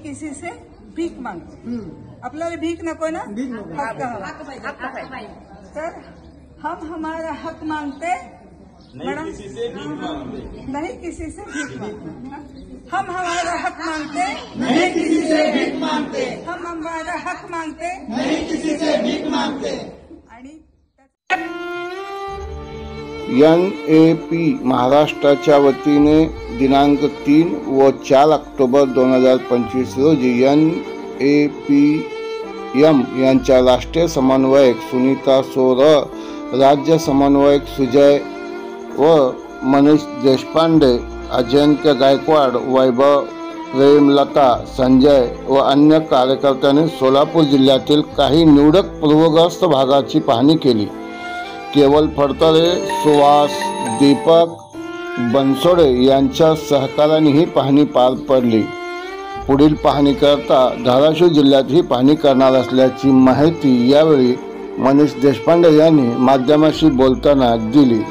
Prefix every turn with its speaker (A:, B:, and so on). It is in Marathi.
A: किसी से भीक मांगते। आपल्याला भीक नको ना, तर हम हमारा हक मांगते मैडम, नहीं किसी से भीक मांगते। हम हमारा हक मांगते नहीं किसी से भीक मांगते। हम हमारा हक मांगते नहीं किसी से भीक मांगते। आणि
B: NAP महाराष्ट्राच्या वतीने दिनांक 3 व 4 ऑक्टोबर 2025 रोजी NAPM यांच्या राष्ट्रीय समन्वयक सुनीता सोरळ, राज्य समन्वयक सुजय व मनीष देशपांडे, अजिंक्य गायकवाड, वैभव, प्रेमलता, संजय व अन्य कार्यकर्त्यांनी सोलापूर जिल्ह्यातील काही निवडक पूरग्रस्त भागाची पाहणी केली। केवल फडतरे, सुहास, दीपक बनसोडे यांच्या सहकार्याने ही पाहणी पार पडली। पुढील पाहणी करता धाराशिव जिल्ह्यात ही पाहणी करणार असल्याची माहिती यावेळी मनीष देशपांडे यांनी माध्यमांशी बोलताना दिली।